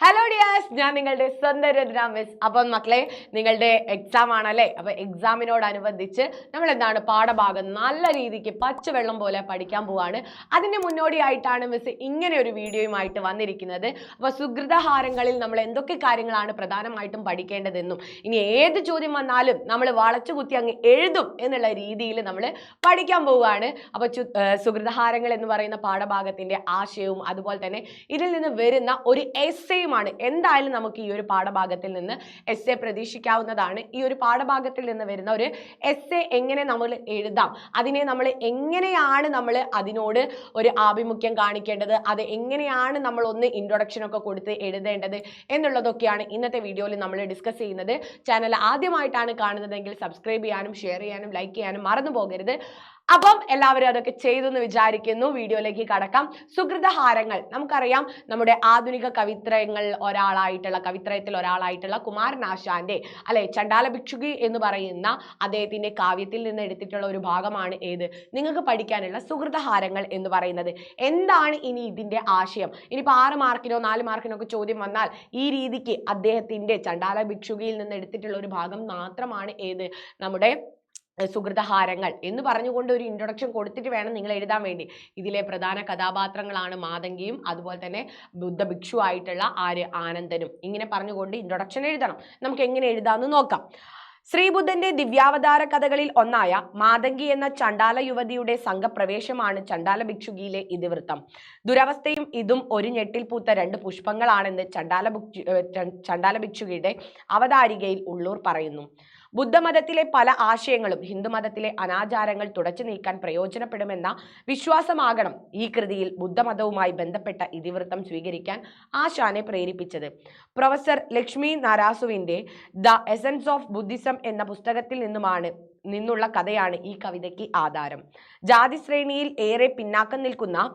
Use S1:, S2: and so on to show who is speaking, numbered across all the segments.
S1: Hello dears, ഞാൻ നിങ്ങളുടെ സ്വന്തം രചന മിസ്. അപ്പം മക്കളെ, നിങ്ങളുടെ എക്സാം ആണല്ലേ. അപ്പൊ എക്സാമിനോടനുബന്ധിച്ച് നമ്മൾ എന്താണ് പാഠഭാഗം നല്ല രീതിക്ക് പച്ചവെള്ളം പോലെ പഠിക്കാൻ പോവാണ്. അതിന്റെ മുന്നോടിയായിട്ടാണ് മിസ് ഇങ്ങനെ ഒരു വീഡിയോയുമായിട്ട് വന്നിരിക്കുന്നത്. അപ്പൊ സുകൃതഹാരങ്ങളിൽ നമ്മൾ എന്തൊക്കെ കാര്യങ്ങളാണ് പ്രധാനമായിട്ടും പഠിക്കേണ്ടതെന്നും ഇനി ഏത് ചോദ്യം വന്നാലും നമ്മൾ വളച്ചു കുത്തി അങ്ങ് എഴുതും എന്നുള്ള രീതിയിൽ നമ്മൾ പഠിക്കാൻ പോവുകയാണ്. അപ്പൊ സുകൃതഹാരങ്ങൾ എന്ന് പറയുന്ന പാഠഭാഗത്തിന്റെ ആശയവും അതുപോലെ തന്നെ ഇതിൽ നിന്ന് വരുന്ന ഒരു എസ്സേയുമാണ്. എന്തായാലും നമുക്ക് ഈ ഒരു പാഠഭാഗത്തിൽ നിന്ന് എസ്സേ പ്രതീക്ഷിക്കാവുന്നതാണ്. ഈ ഒരു പാഠഭാഗത്തിൽ നിന്ന് വരുന്ന ഒരു എസ്സേ എങ്ങനെ നമ്മൾ എഴുതാം, അതിനെ നമ്മൾ എങ്ങനെയാണ് നമ്മൾ അതിനോട് ഒരു ആഭിമുഖ്യം കാണിക്കേണ്ടത്, അത് എങ്ങനെയാണ് നമ്മൾ ഒന്ന് ഇൻട്രൊഡക്ഷൻ ഒക്കെ കൊടുത്ത് എഴുതേണ്ടത് എന്നുള്ളതൊക്കെയാണ് ഇന്നത്തെ വീഡിയോയിൽ നമ്മൾ ഡിസ്കസ് ചെയ്യുന്നത്. ചാനൽ ആദ്യമായിട്ടാണ് കാണുന്നതെങ്കിൽ സബ്സ്ക്രൈബ് ചെയ്യാനും ഷെയർ ചെയ്യാനും ലൈക്ക് ചെയ്യാനും മറന്നു പോകരുത്. അപ്പം എല്ലാവരും അതൊക്കെ ചെയ്തു എന്ന് വിചാരിക്കുന്നു. വീഡിയോയിലേക്ക് കടക്കാം. സുകൃതഹാരങ്ങൾ നമുക്കറിയാം, നമ്മുടെ ആധുനിക കവിത്രയത്തിൽ ഒരാളായിട്ടുള്ള കുമാരനാശാന്റെ അല്ലെ ചണ്ടാല ഭിക്ഷുകി എന്ന് പറയുന്ന അദ്ദേഹത്തിന്റെ കാവ്യത്തിൽ നിന്ന് എടുത്തിട്ടുള്ള ഒരു ഭാഗമാണ് ഏത് നിങ്ങൾക്ക് പഠിക്കാനുള്ള സുകൃതഹാരങ്ങൾ എന്ന് പറയുന്നത്. എന്താണ് ഇനി ഇതിന്റെ ആശയം? ഇനിയിപ്പോൾ 6 മാർക്കിനോ 4 മാർക്കിനോ ഒക്കെ ചോദ്യം വന്നാൽ ഈ രീതിക്ക് അദ്ദേഹത്തിന്റെ ചണ്ടാല ഭിക്ഷുകിയിൽ നിന്ന് എടുത്തിട്ടുള്ള ഒരു ഭാഗം മാത്രമാണ് ഏത് നമ്മുടെ സുകൃതഹാരങ്ങൾ എന്ന് പറഞ്ഞുകൊണ്ട് ഒരു ഇൻട്രൊഡക്ഷൻ കൊടുത്തിട്ട് വേണം നിങ്ങൾ എഴുതാൻ വേണ്ടി. ഇതിലെ പ്രധാന കഥാപാത്രങ്ങളാണ് മാതങ്കിയും അതുപോലെ തന്നെ ബുദ്ധഭിക്ഷു ആയിട്ടുള്ള ആനന്ദനും. ഇങ്ങനെ പറഞ്ഞുകൊണ്ട് ഇൻട്രൊഡക്ഷൻ എഴുതണം. നമുക്ക് എങ്ങനെ എഴുതാമെന്ന് നോക്കാം. ശ്രീബുദ്ധന്റെ ദിവ്യാവതാര കഥകളിൽ ഒന്നായ മാതങ്കി എന്ന ചണ്ടാല യുവതിയുടെ സംഘപ്രവേശമാണ് ചണ്ടാല ഭിക്ഷുകിയിലെ ഇതിവൃത്തം. ദുരവസ്ഥയും ഇതും ഒരു ഞെട്ടിൽ പൂത്ത 2 പുഷ്പങ്ങളാണെന്ന് ചണ്ടാല ഭിക്ഷുകിയുടെ അവതാരികയിൽ ഉള്ളൂർ പറയുന്നു. ബുദ്ധമതത്തിലെ പല ആശയങ്ങളും ഹിന്ദുമതത്തിലെ അനാചാരങ്ങൾ തുടച്ചു നീക്കാൻ പ്രയോജനപ്പെടുമെന്ന വിശ്വാസമാകണം ഈ കൃതിയിൽ ബുദ്ധമതവുമായി ബന്ധപ്പെട്ട ഇതിവൃത്തം സ്വീകരിക്കാൻ ആശാനെ പ്രേരിപ്പിച്ചത്. പ്രൊഫസർ ലക്ഷ്മി നാരാസുവിന്റെ ദ എസൻസ് ഓഫ് ബുദ്ധിസം എന്ന പുസ്തകത്തിൽ നിന്നുള്ള കഥയാണ് ഈ കവിതയ്ക്ക് ആധാരം. ജാതിശ്രേണിയിൽ ഏറെ പിന്നാക്കം നിൽക്കുന്ന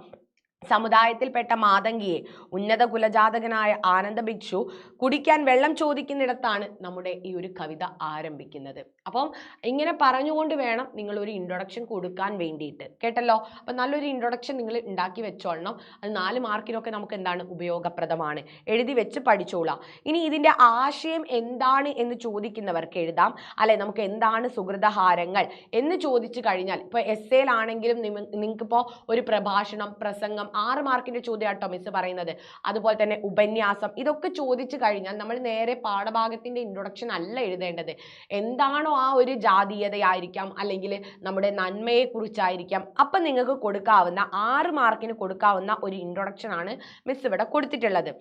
S1: സമുദായത്തിൽപ്പെട്ട മാതങ്കിയെ ഉന്നത കുലജാതകനായ ആനന്ദ ഭിക്ഷു കുടിക്കാൻ വെള്ളം ചോദിക്കുന്നിടത്താണ് നമ്മുടെ ഈ ഒരു കവിത ആരംഭിക്കുന്നത്. അപ്പം ഇങ്ങനെ പറഞ്ഞുകൊണ്ട് വേണം നിങ്ങൾ ഒരു ഇൻട്രൊഡക്ഷൻ കൊടുക്കാൻ വേണ്ടിയിട്ട്. കേട്ടല്ലോ? അപ്പം നല്ലൊരു ഇൻട്രൊഡക്ഷൻ നിങ്ങൾ ഉണ്ടാക്കി വെച്ചോളണം. അത് 4 മാർക്കിനൊക്കെ നമുക്ക് എന്താണ് ഉപയോഗപ്രദമാണ്. എഴുതി വെച്ച് പഠിച്ചോളാം. ഇനി ഇതിന്റെ ആശയം എന്താണ് എന്ന് ചോദിക്കുന്നവർക്ക് എഴുതാം. അല്ലെ, നമുക്ക് എന്താണ് സുകൃതഹാരങ്ങൾ എന്ന് ചോദിച്ചു കഴിഞ്ഞാൽ ഇപ്പൊ എസ്സേയിലാണെങ്കിലും നിങ്ങൾക്കിപ്പോ ഒരു പ്രഭാഷണം, പ്രസംഗം, 6 മാർക്കിന്റെ ചോദ്യം ആട്ടോ മിസ് പറയുന്നത്. അതുപോലെ തന്നെ ഉപന്യാസം, ഇതൊക്കെ ചോദിച്ചു കഴിഞ്ഞാൽ നമ്മൾ നേരെ പാഠഭാഗത്തിന്റെ ഇൻട്രൊഡക്ഷൻ അല്ല എഴുതേണ്ടത്. എന്താണോ ആ ഒരു ജാതീയതയായിരിക്കാം, അല്ലെങ്കിൽ നമ്മുടെ നന്മയെ കുറിച്ചായിരിക്കാം. അപ്പൊ നിങ്ങൾക്ക് കൊടുക്കാവുന്ന 6 മാർക്കിന് കൊടുക്കാവുന്ന ഒരു ഇൻട്രൊഡക്ഷൻ ആണ് മിസ് ഇവിടെ കൊടുത്തിട്ടുള്ളത്.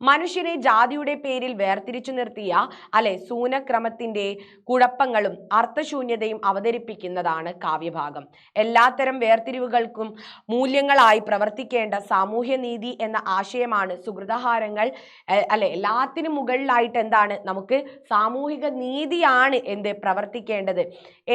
S1: മനുഷ്യനെ ജാതിയുടെ പേരിൽ വേർതിരിച്ചു നിർത്തിയ സൂനക്രമത്തിന്റെ കുഴപ്പങ്ങളും അർത്ഥശൂന്യതയും അവതരിപ്പിക്കുന്നതാണ് കാവ്യഭാഗം. എല്ലാത്തരം വേർതിരിവുകൾക്കും മൂല്യങ്ങളായി പ്രവർത്തിക്കേണ്ട സാമൂഹ്യ നീതി എന്ന ആശയമാണ് സുകൃതഹാരങ്ങൾ. എല്ലാത്തിനും മുകളിലായിട്ട് എന്താണ് നമുക്ക് സാമൂഹിക നീതിയാണ് പ്രവർത്തിക്കേണ്ടത്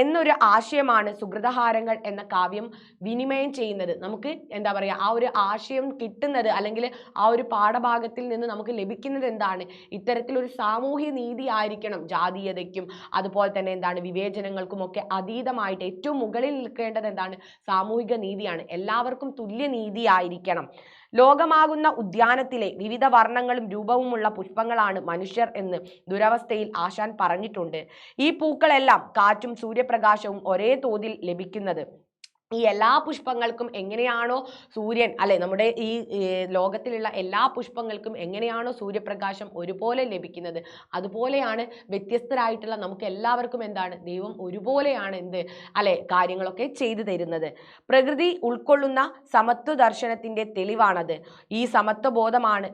S1: എന്നൊരു ആശയമാണ് സുകൃതഹാരങ്ങൾ എന്ന കാവ്യം വിനിമയം ചെയ്യുന്നത്. നമുക്ക് എന്താ പറയുക, ആ ഒരു ആശയം കിട്ടുന്നത് അല്ലെങ്കിൽ ആ ഒരു പാഠഭാഗത്തിൽ നിന്ന് നമുക്ക് ലഭിക്കുന്നത് എന്താണ്? ഇത്തരത്തിലൊരു സാമൂഹ്യ നീതി ആയിരിക്കണം. ജാതീയതയ്ക്കും അതുപോലെ തന്നെ എന്താണ് വിവേചനങ്ങൾക്കും ഒക്കെ അതീതമായിട്ട് ഏറ്റവും മുകളിൽ നിൽക്കേണ്ടത് എന്താണ്? സാമൂഹിക നീതിയാണ്. എല്ലാവർക്കും തുല്യ നീതി ആയിരിക്കണം. ലോകമാകുന്ന ഉദ്യാനത്തിലെ വിവിധ വർണ്ണങ്ങളും രൂപവുമുള്ള പുഷ്പങ്ങളാണ് മനുഷ്യർ എന്ന് ദുരവസ്ഥയിൽ ആശാൻ പറഞ്ഞിട്ടുണ്ട്. ഈ പൂക്കളെല്ലാം കാറ്റും സൂര്യപ്രകാശവും ഒരേ തോതിൽ ലഭിക്കുന്നത്. ഈ എല്ലാ പുഷ്പങ്ങൾക്കും എങ്ങനെയാണോ സൂര്യൻ നമ്മുടെ ഈ ലോകത്തിലുള്ള എല്ലാ പുഷ്പങ്ങൾക്കും എങ്ങനെയാണോ സൂര്യപ്രകാശം ഒരുപോലെ ലഭിക്കുന്നത്, അതുപോലെയാണ് വ്യത്യസ്തരായിട്ടുള്ള നമുക്ക് എല്ലാവർക്കും എന്താണ് ദൈവം ഒരുപോലെയാണ് കാര്യങ്ങളൊക്കെ ചെയ്തു തരുന്നത്. പ്രകൃതി ഉൾക്കൊള്ളുന്ന സമത്വ ദർശനത്തിന്റെ തെളിവാണത്. ഈ സമത്വബോധമാണ്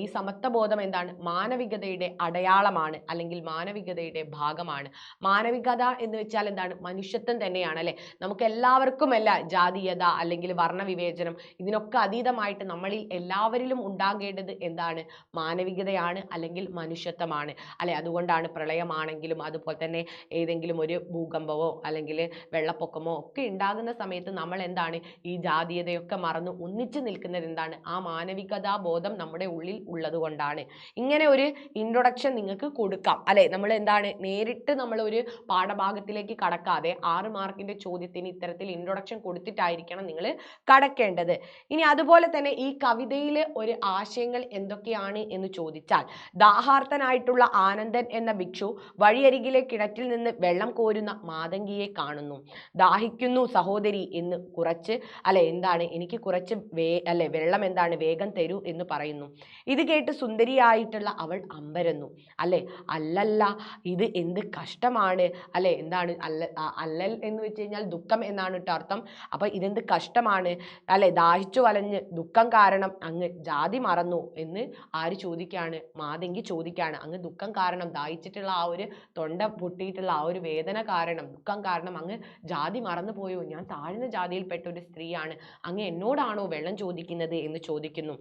S1: ഈ സമത്വബോധം എന്താണ്? മാനവികതയുടെ അടയാളമാണ്, അല്ലെങ്കിൽ മാനവികതയുടെ ഭാഗമാണ്. മാനവികത എന്ന് വെച്ചാൽ എന്താണ്? മനുഷ്യത്വം തന്നെയാണ്. നമുക്ക് എല്ലാവർക്കും ജാതീയത അല്ലെങ്കിൽ വർണ്ണവിവേചനം ഇതിനൊക്കെ അതീതമായിട്ട് നമ്മളിൽ എല്ലാവരിലും ഉണ്ടാകേണ്ടത് എന്താണ്? മാനവികതയാണ്, അല്ലെങ്കിൽ മനുഷ്യത്വമാണ്. അതുകൊണ്ടാണ് പ്രളയമാണെങ്കിലും അതുപോലെ തന്നെ ഏതെങ്കിലും ഒരു ഭൂകമ്പമോ അല്ലെങ്കിൽ വെള്ളപ്പൊക്കമോ ഒക്കെ ഉണ്ടാകുന്ന സമയത്ത് നമ്മൾ എന്താണ് ഈ ജാതീയതയൊക്കെ മറന്ന് ഒന്നിച്ചു നിൽക്കുന്നത് എന്താണ്? ആ മാനവികതാ ബോധം നമ്മുടെ ഉള്ളിൽ ഉള്ളത് കൊണ്ടാണ്. ഇങ്ങനെ ഒരു ഇൻട്രൊഡക്ഷൻ നിങ്ങൾക്ക് കൊടുക്കാം. നമ്മൾ എന്താണ് നേരിട്ട് നമ്മൾ ഒരു പാഠഭാഗത്തിലേക്ക് കടക്കാതെ 6 മാർക്കിന്റെ ചോദ്യത്തിന് ഇത്തരത്തിൽ ഇൻട്രൊഡക്ഷൻ ഇൻട്രൊഡക്ഷൻ കൊടുത്തിട്ടായിരിക്കണം നിങ്ങൾ കടക്കേണ്ടത്. ഇനി അതുപോലെ തന്നെ ഈ കവിതയിലെ ഒരു ആശയങ്ങൾ എന്തൊക്കെയാണ് എന്ന് ചോദിച്ചാൽ, ദാഹാർത്തനായിട്ടുള്ള ആനന്ദൻ എന്ന ഭിക്ഷു വഴിയരികിലെ കിണറ്റിൽ നിന്ന് വെള്ളം കോരുന്ന മാതങ്കിയെ കാണുന്നു. ദാഹിക്കുന്നു സഹോദരി എന്ന് കുറച്ച് എന്താണ് എനിക്ക് കുറച്ച് വെള്ളം എന്താണ് വേഗം തരൂ എന്ന് പറയുന്നു. ഇത് കേട്ട് സുന്ദരിയായിട്ടുള്ള അവൾ അമ്പരന്നു. അല്ലല്ല, ഇത് എന്ത് കഷ്ടമാണ് എന്താണ് അല്ലൽ എന്ന് വെച്ച് കഴിഞ്ഞാൽ ദുഃഖം എന്നാണ് കേട്ടോ അർത്ഥം. അപ്പൊ ഇതെന്ത് കഷ്ടമാണ് ദാഹിച്ചു വലഞ്ഞ് ദുഃഖം കാരണം അങ്ങ് ജാതി മറന്നു എന്ന് ആര് ചോദിക്കാണ്? മാതങ്കി ചോദിക്കാണ്. അങ്ങ് ദുഃഖം കാരണം, ദാഹിച്ചിട്ടുള്ള ആ ഒരു തൊണ്ട പൊട്ടിയിട്ടുള്ള ആ ഒരു വേദന കാരണം, ദുഃഖം കാരണം അങ്ങ് ജാതി മറന്നു പോയോ? ഞാൻ താഴ്ന്ന ജാതിയിൽപ്പെട്ട ഒരു സ്ത്രീയാണ്, അങ്ങ് എന്നോടാണോ വെള്ളം ചോദിക്കുന്നത് എന്ന് ചോദിക്കുന്നു.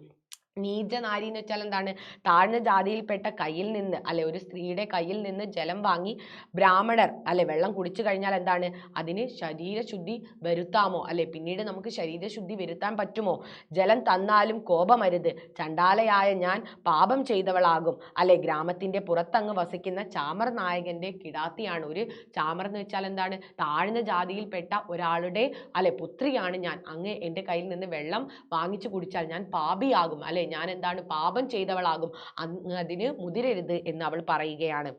S1: നീചനാരി എന്ന് വെച്ചാൽ എന്താണ്? താഴ്ന്ന ജാതിയിൽപ്പെട്ട കയ്യിൽ നിന്ന് ഒരു സ്ത്രീയുടെ കയ്യിൽ നിന്ന് ജലം വാങ്ങി ബ്രാഹ്മണർ വെള്ളം കുടിച്ചു കഴിഞ്ഞാൽ എന്താണ്? അതിന് ശരീരശുദ്ധി വരുത്താമോ? പിന്നീട് നമുക്ക് ശരീരശുദ്ധി വരുത്താൻ പറ്റുമോ? ജലം തന്നാലും കോപമരുത്, ചണ്ടാലയായ ഞാൻ പാപം ചെയ്തവളാകും. ഗ്രാമത്തിന്റെ പുറത്തങ്ങ് വസിക്കുന്ന ചാമർ നായകന്റെ കിടാത്തിയാണ്. ഒരു ചാമർ എന്ന് വെച്ചാൽ എന്താണ്? താഴ്ന്ന ജാതിയിൽപ്പെട്ട ഒരാളുടെ പുത്രിയാണ് ഞാൻ. അങ്ങ് എൻ്റെ കയ്യിൽ നിന്ന് വെള്ളം വാങ്ങിച്ചു കുടിച്ചാൽ ഞാൻ പാപിയാകും, ഞാൻ എന്താണ്? പാപം ചെയ്തവളാകും, അതിന് മുതിരരുത് എന്ന് അവൾ പറയുകയാണ്.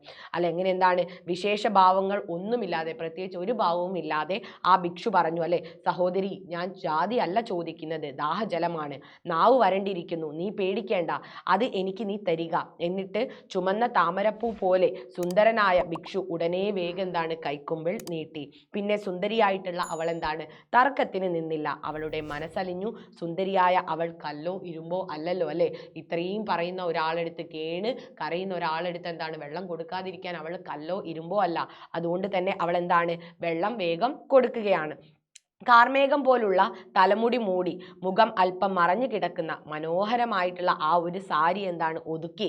S1: എങ്ങനെ എന്താണ്? വിശേഷ ഭാവങ്ങൾ ഒന്നുമില്ലാതെ, പ്രത്യേകിച്ച് ഒരു ഭാവവും ഇല്ലാതെ ആ ഭിക്ഷു പറഞ്ഞു, സഹോദരി, ഞാൻ ജാതി അല്ല ചോദിക്കുന്നത്, ദാഹജലമാണ്. നാവ് വരണ്ടിരിക്കുന്നു, നീ പേടിക്കേണ്ട, അത് എനിക്ക് നീ തരിക. എന്നിട്ട് ചുമന്ന താമരപ്പൂ പോലെ സുന്ദരനായ ഭിക്ഷു ഉടനെ വേഗം എന്താണ്? കൈക്കുമ്പിൾ നീട്ടി. പിന്നെ സുന്ദരിയായിട്ടുള്ള അവൾ എന്താണ്? തർക്കത്തിന് നിന്നില്ല. അവളുടെ മനസ്സലിഞ്ഞു. സുന്ദരിയായ അവൾ കല്ലോ ഇരുമ്പോ അല്ലല്ലോ ഇത്രയും പറയുന്ന ഒരാളെടുത്ത്, കരയുന്ന ഒരാളെടുത്ത് എന്താണ്? വെള്ളം കൊടുക്കാതിരിക്കാൻ അവൾ കല്ലോ ഇരുമ്പോ അല്ല. അതുകൊണ്ട് തന്നെ അവൾ എന്താണ്? വെള്ളം വേഗം കൊടുക്കുകയാണ്. കാർമേഘം പോലുള്ള തലമുടി മൂടി മുഖം അല്പം മറഞ്ഞു കിടക്കുന്ന മനോഹരമായിട്ടുള്ള ആ ഒരു സാരി എന്താണ്? ഒതുക്കി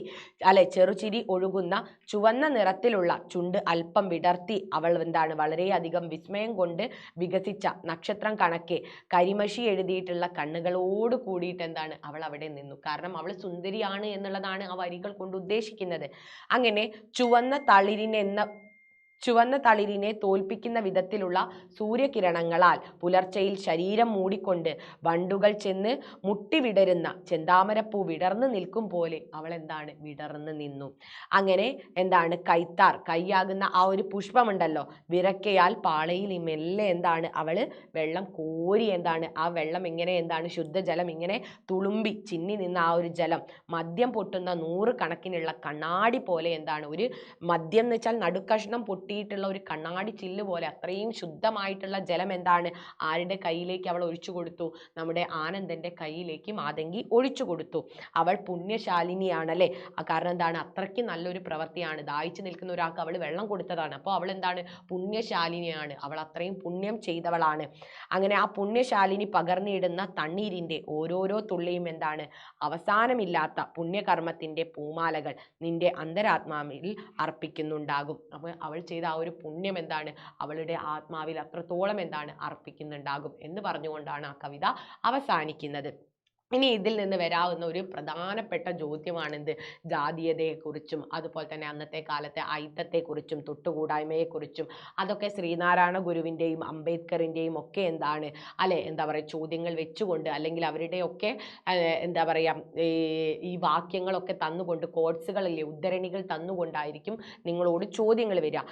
S1: ചെറുചിരി ഒഴുകുന്ന ചുവന്ന നിറത്തിലുള്ള ചുണ്ട് അല്പം വിടർത്തി അവൾ എന്താണ്? വളരെയധികം വിസ്മയം കൊണ്ട് വികസിച്ച നക്ഷത്രം കണക്കെ കരിമഷി എഴുതിയിട്ടുള്ള കണ്ണുകളോട് കൂടിയിട്ട് എന്താണ്? അവൾ അവിടെ നിന്നു. കാരണം അവൾ സുന്ദരിയാണ് എന്നുള്ളതാണ് ആ വരികൾ കൊണ്ട് ഉദ്ദേശിക്കുന്നത്. അങ്ങനെ ചുവന്ന തളിരിനെ തോൽപ്പിക്കുന്ന വിധത്തിലുള്ള സൂര്യകിരണങ്ങളാൽ പുലർച്ചയിൽ ശരീരം മൂടിക്കൊണ്ട് വണ്ടുകൾ ചെന്ന് മുട്ടി വിടരുന്ന ചെന്താമരപ്പൂ വിടർന്നു നിൽക്കും പോലെ അവൾ എന്താണ്? വിടർന്നു നിന്നു. അങ്ങനെ എന്താണ്? കൈയാകുന്ന ആ ഒരു പുഷ്പമുണ്ടല്ലോ, വിറക്കയാൽ പാളയിൽ മെല്ലെ എന്താണ്? അവള് വെള്ളം കോരി എന്താണ്? ആ വെള്ളം ഇങ്ങനെ എന്താണ്? ശുദ്ധജലം ഇങ്ങനെ തുളുമ്പി ചിന്നി നിന്ന ആ ഒരു ജലം മദ്യം പൊട്ടുന്ന 100 കണക്കിനുള്ള കണ്ണാടി പോലെ എന്താണ്? ഒരു മദ്യം എന്ന് വെച്ചാൽ നടുക്കഷ്ണം പൊട്ടിയിട്ടുള്ള ഒരു കണ്ണാടി ചില്ല് പോലെ അത്രയും ശുദ്ധമായിട്ടുള്ള ജലം എന്താണ്? ആരുടെ കയ്യിലേക്ക് അവൾ ഒഴിച്ചു കൊടുത്തു? നമ്മുടെ ആനന്ദന്റെ കയ്യിലേക്ക് മാതങ്കി ഒഴിച്ചു കൊടുത്തു. അവൾ പുണ്യശാലിനിയാണല്ലേ. കാരണം എന്താണ്? അത്രയ്ക്ക് നല്ലൊരു പ്രവൃത്തിയാണ്. ദാഹിച്ചു നിൽക്കുന്ന ഒരാൾക്ക് അവൾ വെള്ളം കൊടുത്തതാണ്. അപ്പോൾ അവൾ എന്താണ്? പുണ്യശാലിനിയാണ്. അവൾ അത്രയും പുണ്യം ചെയ്തവളാണ്. അങ്ങനെ ആ പുണ്യശാലിനി പകർന്നിടുന്ന തണ്ണീരിന്റെ ഓരോരോ തുള്ളിയും എന്താണ്? അവസാനമില്ലാത്ത പുണ്യകർമ്മത്തിന്റെ പൂമാലകൾ നിന്റെ അന്തരാത്മാവിൽ അർപ്പിക്കുന്നുണ്ടാകും. അപ്പോൾ അവൾ ചെയ്ത ആ ഒരു പുണ്യം എന്താണ്? അവളുടെ ആത്മാവിൽ അത്രത്തോളം എന്താണ്? അർപ്പിക്കുന്നുണ്ടാകും എന്ന് പറഞ്ഞുകൊണ്ടാണ് ആ കവിത അവസാനിക്കുന്നത്. ഇനി ഇതിൽ നിന്ന് വരാവുന്ന ഒരു പ്രധാനപ്പെട്ട ചോദ്യമാണെന്ത്? ജാതീയതയെക്കുറിച്ചും അതുപോലെ തന്നെ അന്നത്തെ കാലത്തെ ഐത്തത്തെക്കുറിച്ചും തൊട്ടുകൂടായ്മയെക്കുറിച്ചും. അതൊക്കെ ശ്രീനാരായണ ഗുരുവിൻ്റെയും അംബേദ്കറിൻ്റെയും ഒക്കെ എന്താണ് എന്താ പറയുക ചോദ്യങ്ങൾ വെച്ചുകൊണ്ട്, അല്ലെങ്കിൽ അവരുടെയൊക്കെ എന്താ പറയുക ഈ വാക്യങ്ങളൊക്കെ തന്നുകൊണ്ട്, കോട്സുകളിലെ ഉദ്ധരണികൾ തന്നുകൊണ്ടായിരിക്കും നിങ്ങളോട് ചോദ്യങ്ങൾ വരിക.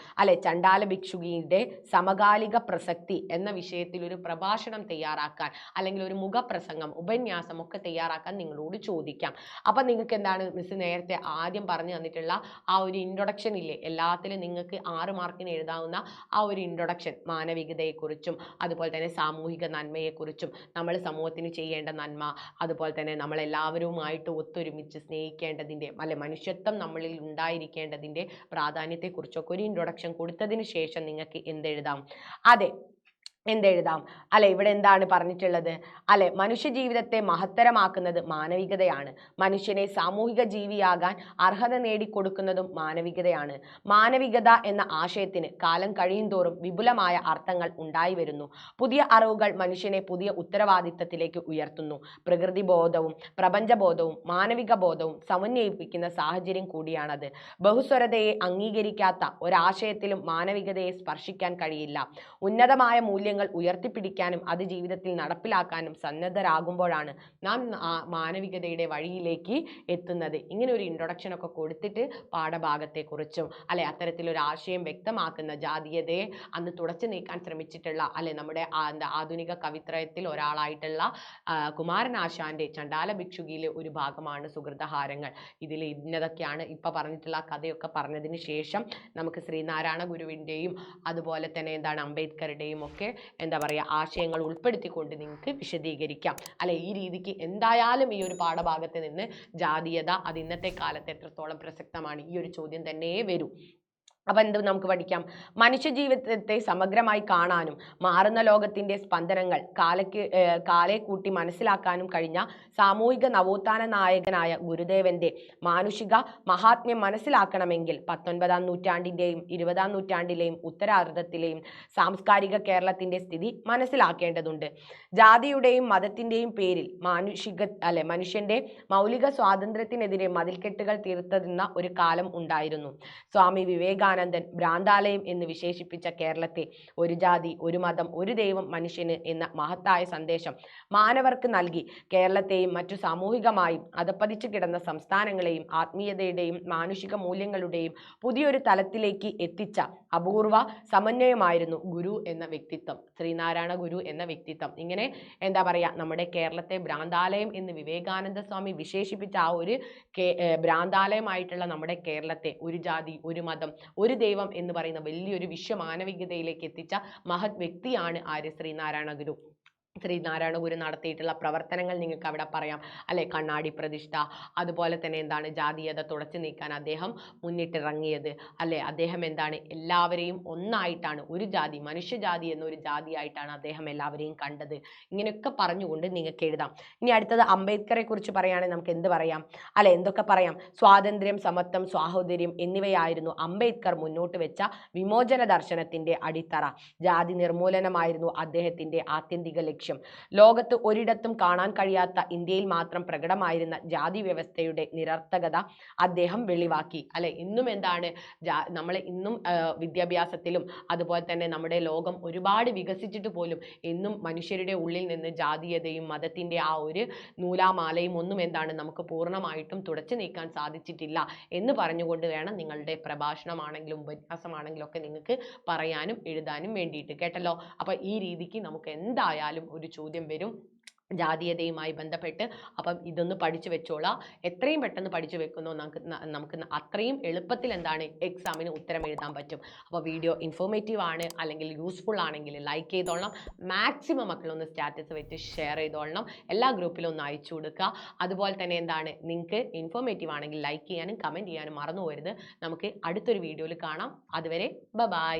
S1: ചണ്ടാല ഭിക്ഷുകിയുടെ സമകാലിക പ്രസക്തി എന്ന വിഷയത്തിൽ ഒരു പ്രഭാഷണം തയ്യാറാക്കാൻ, അല്ലെങ്കിൽ ഒരു മുഖപ്രസംഗം, ഉപന്യാസം ഒക്കെ തയ്യാറാക്കാൻ നിങ്ങളോട് ചോദിക്കാം. അപ്പൊ നിങ്ങൾക്ക് എന്താണ്? മിസ് നേരത്തെ ആദ്യം പറഞ്ഞു തന്നിട്ടുള്ള ആ ഒരു ഇൻട്രൊഡക്ഷൻ ഇല്ലേ, എല്ലാത്തിലും നിങ്ങൾക്ക് 6 മാർക്കിന് എഴുതാവുന്ന ആ ഒരു ഇൻട്രൊഡക്ഷൻ, മാനവികതയെക്കുറിച്ചും അതുപോലെ തന്നെ സാമൂഹിക നന്മയെക്കുറിച്ചും, നമ്മൾ സമൂഹത്തിന് ചെയ്യേണ്ട നന്മ, അതുപോലെ തന്നെ നമ്മൾ എല്ലാവരുമായിട്ട് ഒത്തൊരുമിച്ച് സ്നേഹിക്കേണ്ടതിൻ്റെ മനുഷ്യത്വം നമ്മളിൽ ഉണ്ടായിരിക്കേണ്ടതിൻ്റെ പ്രാധാന്യത്തെക്കുറിച്ചൊക്കെ ഒരു ഇൻട്രൊഡക്ഷൻ കൊടുത്തതിന് ശേഷം നിങ്ങൾക്ക് എന്തെഴുതാം? എന്തെഴുതാം? ഇവിടെ എന്താണ് പറഞ്ഞിട്ടുള്ളത്? മനുഷ്യ ജീവിതത്തെ മഹത്തരമാക്കുന്നത് മാനവികതയാണ്. മനുഷ്യനെ സാമൂഹിക ജീവിയാകാൻ അർഹത നേടിക്കൊടുക്കുന്നതും മാനവികതയാണ്. മാനവികത എന്ന ആശയത്തിന് കാലം കഴിയുന്തോറും വിപുലമായ അർത്ഥങ്ങൾ ഉണ്ടായി വരുന്നു. പുതിയ അറിവുകൾ മനുഷ്യനെ പുതിയ ഉത്തരവാദിത്തത്തിലേക്ക് ഉയർത്തുന്നു. പ്രകൃതി ബോധവും പ്രപഞ്ചബോധവും മാനവിക ബോധവും സമന്വയിപ്പിക്കുന്ന സാഹചര്യം കൂടിയാണത്. ബഹുസ്വരതയെ അംഗീകരിക്കാത്ത ഒരാശയത്തിലും മാനവികതയെ സ്പർശിക്കാൻ കഴിയില്ല. ഉന്നതമായ മൂല്യങ്ങൾ മൂല്യങ്ങൾ ഉയർത്തിപ്പിടിക്കാനും അത് ജീവിതത്തിൽ നടപ്പിലാക്കാനും സന്നദ്ധരാകുമ്പോഴാണ് നാം മാനവികതയുടെ വഴിയിലേക്ക് എത്തുന്നത്. ഇങ്ങനെ ഒരു ഇൻട്രൊഡക്ഷൻ ഒക്കെ കൊടുത്തിട്ട് പാഠഭാഗത്തെക്കുറിച്ചും അല്ലെ അത്തരത്തിലൊരു ആശയം വ്യക്തമാക്കുന്ന ജാതീയതയെ അന്ന് തുടച്ചു നീക്കാൻ ശ്രമിച്ചിട്ടുള്ള അല്ലെ നമ്മുടെ ആധുനിക കവിത്രയത്തിൽ ഒരാളായിട്ടുള്ള കുമാരനാശാന്റെ ചണ്ടാല ഭിക്ഷുകിയിലെ ഒരു ഭാഗമാണ് സുഹൃതഹാരങ്ങൾ. ഇതിൽ ഇന്നതൊക്കെയാണ് ഇപ്പൊ പറഞ്ഞിട്ടുള്ള കഥയൊക്കെ പറഞ്ഞതിന് ശേഷം നമുക്ക് ശ്രീനാരായണ ഗുരുവിൻ്റെയും അതുപോലെ തന്നെ എന്താണ് അംബേദ്കറുടെയും ഒക്കെ എന്താ പറയുക ആശയങ്ങൾ ഉൾപ്പെടുത്തിക്കൊണ്ട് നിങ്ങൾക്ക് വിശദീകരിക്കാം അല്ലെ. ഈ രീതിക്ക് എന്തായാലും ഈ ഒരു പാഠഭാഗത്ത് നിന്ന് ജാതീയത അത് ഇന്നത്തെ കാലത്ത് എത്രത്തോളം പ്രസക്തമാണ് ഈ ഒരു ചോദ്യം തന്നെ വരും. അപ്പൊ എന്ത് നമുക്ക് പഠിക്കാം? മനുഷ്യ ജീവിതത്തെ സമഗ്രമായി കാണാനും മാറുന്ന ലോകത്തിന്റെ സ്പന്ദനങ്ങൾ കാലെ കൂട്ടി മനസ്സിലാക്കാനും കഴിഞ്ഞ സാമൂഹിക നവോത്ഥാന നായകനായ ഗുരുദേവന്റെ മാനുഷിക മഹാത്മ്യം മനസ്സിലാക്കണമെങ്കിൽ 19-ാം നൂറ്റാണ്ടിന്റെയും 20-ാം നൂറ്റാണ്ടിലെയും ഉത്തരാർദ്ധത്തിലെയും സാംസ്കാരിക കേരളത്തിന്റെ സ്ഥിതി മനസ്സിലാക്കേണ്ടതുണ്ട്. ജാതിയുടെയും മതത്തിന്റെയും പേരിൽ മനുഷ്യന്റെ മൗലിക സ്വാതന്ത്ര്യത്തിനെതിരെ മതിൽക്കെട്ടുകൾ തീർത്തിരുന്ന ഒരു കാലം ഉണ്ടായിരുന്നു. സ്വാമി വിവേകാനന്ദൻ ഭ്രാന്താലയം എന്ന് വിശേഷിപ്പിച്ച കേരളത്തെ ഒരു ജാതി ഒരു മതം ഒരു ദൈവം മനുഷ്യന് എന്ന മഹത്തായ സന്ദേശം മാനവർക്ക് നൽകി കേരളത്തെയും മറ്റു സാമൂഹികമായും അധപ്പതിച്ചു കിടന്ന സംസ്ഥാനങ്ങളെയും ആത്മീയതയുടെയും മാനുഷിക മൂല്യങ്ങളുടെയും പുതിയൊരു തലത്തിലേക്ക് എത്തിച്ച അപൂർവ സമന്വയമായിരുന്നു ഗുരു എന്ന വ്യക്തിത്വം, ശ്രീനാരായണ ഗുരു എന്ന വ്യക്തിത്വം. ഇങ്ങനെ എന്താ പറയാ നമ്മുടെ കേരളത്തെ ഭ്രാന്താലയം എന്ന് വിവേകാനന്ദ സ്വാമി വിശേഷിപ്പിച്ച ആ ഒരു ഭ്രാന്താലയമായിട്ടുള്ള നമ്മുടെ കേരളത്തെ ഒരു ജാതി ഒരു മതം ഒരു ദൈവം എന്ന് പറയുന്ന വലിയൊരു വിശ്വമാനവികതയിലേക്ക് എത്തിച്ച മഹത് വ്യക്തിയാണ് ആര്യ ശ്രീനാരായണ ഗുരു. ശ്രീനാരായണ ഗുരു നടത്തിയിട്ടുള്ള പ്രവർത്തനങ്ങൾ നിങ്ങൾക്ക് അവിടെ പറയാം അല്ലെ. കണ്ണാടി പ്രതിഷ്ഠ, അതുപോലെ തന്നെ എന്താണ് ജാതീയത തുടച്ചു നീക്കാൻ അദ്ദേഹം മുന്നിട്ടിറങ്ങിയത് അല്ലെ. അദ്ദേഹം എന്താണ് എല്ലാവരെയും ഒന്നായിട്ടാണ് ഒരു ജാതി മനുഷ്യജാതി എന്നൊരു ജാതിയായിട്ടാണ് അദ്ദേഹം എല്ലാവരെയും കണ്ടത്. ഇങ്ങനെയൊക്കെ പറഞ്ഞുകൊണ്ട് നിങ്ങൾക്ക് എഴുതാം. ഇനി അടുത്തത് അംബേദ്കറെ കുറിച്ച് പറയുകയാണെങ്കിൽ നമുക്ക് എന്ത് പറയാം അല്ലെ, എന്തൊക്കെ പറയാം? സ്വാതന്ത്ര്യം, സമത്വം, സ്വാഹോദര്യം എന്നിവയായിരുന്നു അംബേദ്കർ മുന്നോട്ട് വെച്ച വിമോചന ദർശനത്തിന്റെ അടിത്തറ. ജാതി നിർമൂലനമായിരുന്നു അദ്ദേഹത്തിന്റെ ആത്യന്തിക ലക്ഷ്യം. ലോകത്ത് ഒരിടത്തും കാണാൻ കഴിയാത്ത ഇന്ത്യയിൽ മാത്രം പ്രകടമായിരുന്ന ജാതി വ്യവസ്ഥയുടെ നിരർത്ഥകത അദ്ദേഹം വെളിവാക്കി അല്ലെ. ഇന്നും എന്താണ് നമ്മളെ ഇന്നും വിദ്യാഭ്യാസത്തിലും അതുപോലെ തന്നെ നമ്മുടെ ലോകം ഒരുപാട് വികസിച്ചിട്ട് പോലും ഇന്നും മനുഷ്യരുടെ ഉള്ളിൽ നിന്ന് ജാതീയതയും മതത്തിന്റെ ആ ഒരു നൂലാമാലയും ഒന്നും എന്താണ് നമുക്ക് പൂർണ്ണമായിട്ടും തുടച്ചു നീക്കാൻ സാധിച്ചിട്ടില്ല എന്ന് പറഞ്ഞുകൊണ്ട് വേണം നിങ്ങളുടെ പ്രഭാഷണമാണെങ്കിലും ഉപന്യാസമാണെങ്കിലും ഒക്കെ നിങ്ങൾക്ക് പറയാനും എഴുതാനും വേണ്ടിയിട്ട്, കേട്ടല്ലോ. അപ്പൊ ഈ രീതിക്ക് നമുക്ക് എന്തായാലും ഒരു ചോദ്യം വരും ജാതീയതയുമായി ബന്ധപ്പെട്ട്. അപ്പം ഇതൊന്ന് പഠിച്ചു വെച്ചോളാം. എത്രയും പെട്ടെന്ന് പഠിച്ചു വെക്കുന്നോ നമുക്ക് അത്രയും എളുപ്പത്തിൽ എന്താണ് എക്സാമിന് ഉത്തരം എഴുതാൻ പറ്റും. അപ്പോൾ വീഡിയോ ഇൻഫോർമേറ്റീവ് ആണ് അല്ലെങ്കിൽ യൂസ്ഫുൾ ആണെങ്കിൽ ലൈക്ക് ചെയ്തോളണം. മാക്സിമം മക്കളൊന്ന് സ്റ്റാറ്റസ് വെച്ച് ഷെയർ ചെയ്തോളണം. എല്ലാ ഗ്രൂപ്പിലും ഒന്ന് അയച്ചു കൊടുക്കുക. അതുപോലെ തന്നെ എന്താണ് നിങ്ങൾക്ക് ഇൻഫോർമേറ്റീവ് ആണെങ്കിൽ ലൈക്ക് ചെയ്യാനും കമൻറ്റ് ചെയ്യാനും മറന്നു പോകരുത്. നമുക്ക് അടുത്തൊരു വീഡിയോയിൽ കാണാം. അതുവരെ ബൈ.